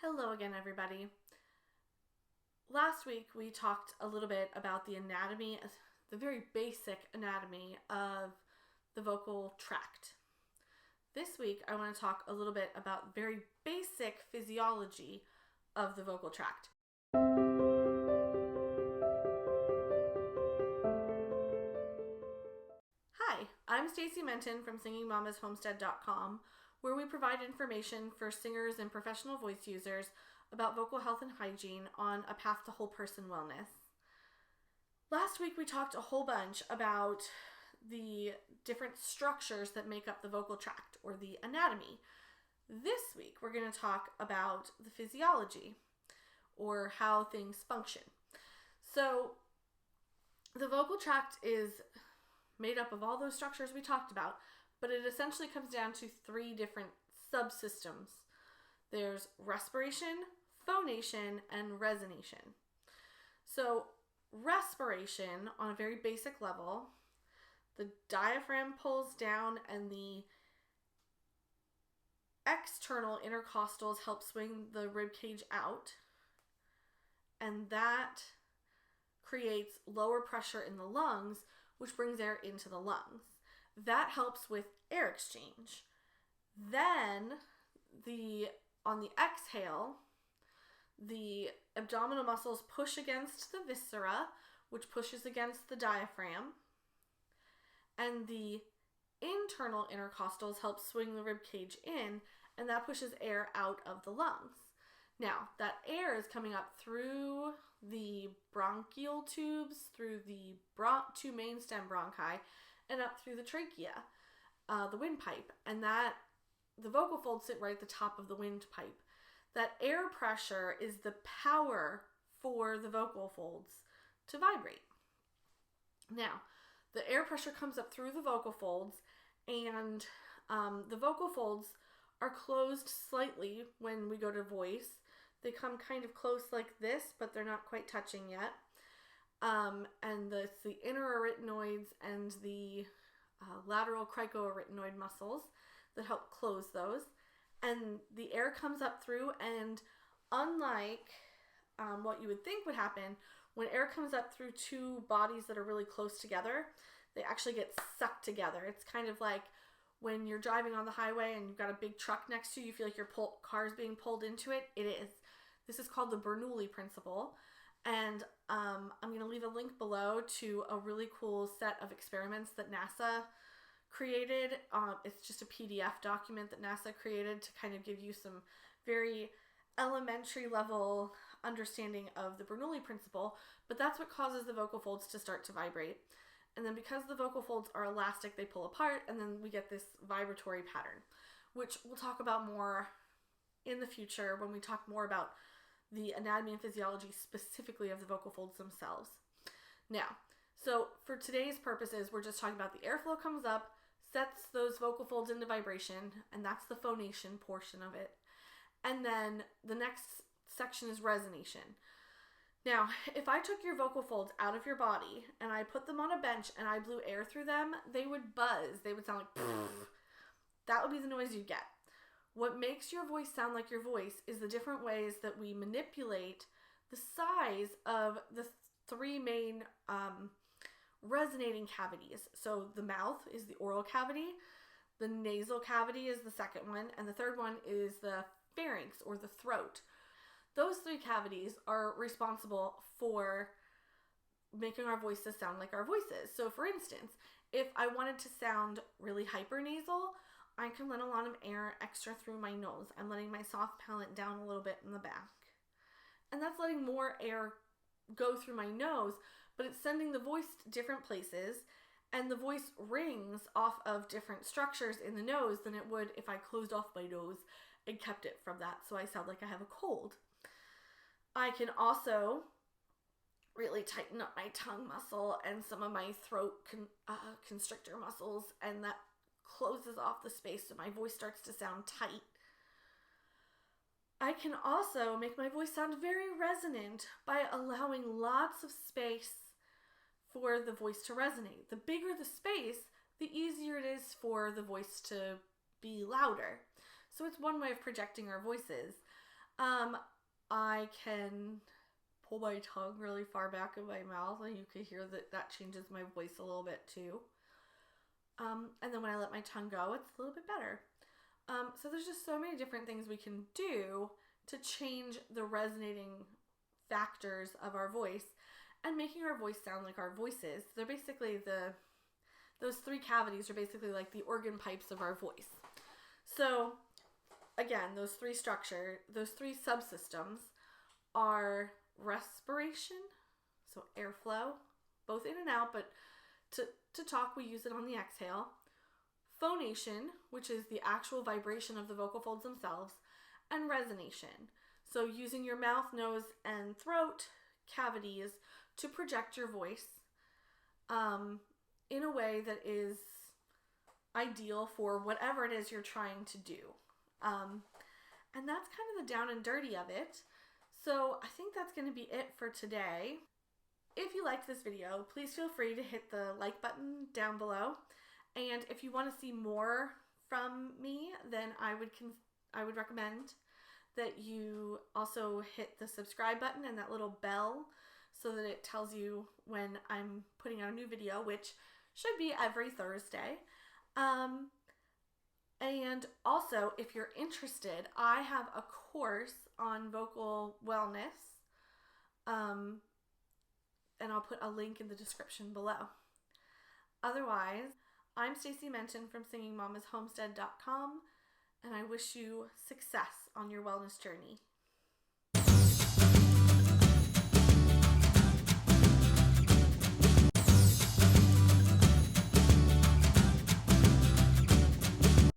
Hello again, everybody. Last week we talked a little bit about the anatomy, the very basic anatomy of the vocal tract. This week I want to talk a little bit about very basic physiology of the vocal tract. Hi, I'm Stacey Menton from SingingMamasHomestead.com, where we provide information for singers and professional voice users about vocal health and hygiene on a path to whole person wellness. Last week we talked a whole bunch about the different structures that make up the vocal tract, or the anatomy. This week we're going to talk about the physiology, or how things function. So the vocal tract is made up of all those structures we talked about, but it essentially comes down to three different subsystems. There's respiration, phonation, and resonation. So respiration, on a very basic level, the diaphragm pulls down and the external intercostals help swing the rib cage out, and that creates lower pressure in the lungs, which brings air into the lungs. That helps with air exchange. Then, on the exhale, the abdominal muscles push against the viscera, which pushes against the diaphragm, and the internal intercostals help swing the rib cage in, and that pushes air out of the lungs. Now, that air is coming up through the bronchial tubes, through the two main stem bronchi, and up through the trachea, the windpipe, and that the vocal folds sit right at the top of the windpipe. That air pressure is the power for the vocal folds to vibrate. Now, the air pressure comes up through the vocal folds, and the vocal folds are closed slightly when we go to voice. They come kind of close like this, but they're not quite touching yet. And the inner arytenoids and the lateral cricoarytenoid muscles that help close those. And the air comes up through, and unlike what you would think would happen, when air comes up through two bodies that are really close together, they actually get sucked together. It's kind of like when you're driving on the highway and you've got a big truck next to you, you feel like your car's being pulled into it. It is. This is called the Bernoulli Principle. And I'm going to leave a link below to a really cool set of experiments that NASA created. It's just a PDF document that NASA created to kind of give you some very elementary level understanding of the Bernoulli Principle, but that's what causes the vocal folds to start to vibrate. And then because the vocal folds are elastic, they pull apart, and then we get this vibratory pattern, which we'll talk about more in the future when we talk more about the anatomy and physiology specifically of the vocal folds themselves. Now, so for today's purposes, we're just talking about the airflow comes up, sets those vocal folds into vibration, and that's the phonation portion of it. And then the next section is resonation. Now, if I took your vocal folds out of your body and I put them on a bench and I blew air through them, they would buzz. They would sound like pfft. That would be the noise you get. What makes your voice sound like your voice is the different ways that we manipulate the size of the three main resonating cavities. So the mouth is the oral cavity, the nasal cavity is the second one, and the third one is the pharynx, or the throat. Those three cavities are responsible for making our voices sound like our voices. So for instance, if I wanted to sound really hypernasal, I can let a lot of air extra through my nose. I'm letting my soft palate down a little bit in the back. And that's letting more air go through my nose, but it's sending the voice to different places, and the voice rings off of different structures in the nose than it would if I closed off my nose and kept it from that, so I sound like I have a cold. I can also really tighten up my tongue muscle and some of my throat constrictor muscles, and that closes off the space so my voice starts to sound tight. I can also make my voice sound very resonant by allowing lots of space for the voice to resonate. The bigger the space, the easier it is for the voice to be louder. So it's one way of projecting our voices. I can pull my tongue really far back in my mouth, and you can hear that changes my voice a little bit too. And then when I let my tongue go, it's a little bit better. So there's just so many different things we can do to change the resonating factors of our voice and making our voice sound like our voices. They're basically those three cavities are basically like the organ pipes of our voice. So again, those three subsystems are respiration, so airflow, both in and out, but to talk we use it on the exhale. Phonation, which is the actual vibration of the vocal folds themselves, and resonation, so using your mouth, nose, and throat cavities to project your voice in a way that is ideal for whatever it is you're trying to do. And that's kind of the down and dirty of it. So I think that's going to be it for today. If you liked this video, please feel free to hit the like button down below. And if you want to see more from me, then I would recommend that you also hit the subscribe button and that little bell so that it tells you when I'm putting out a new video, which should be every Thursday. And also, if you're interested, I have a course on vocal wellness, and I'll put a link in the description below. Otherwise, I'm Stacey Menton from SingingMamasHomestead.com, and I wish you success on your wellness journey.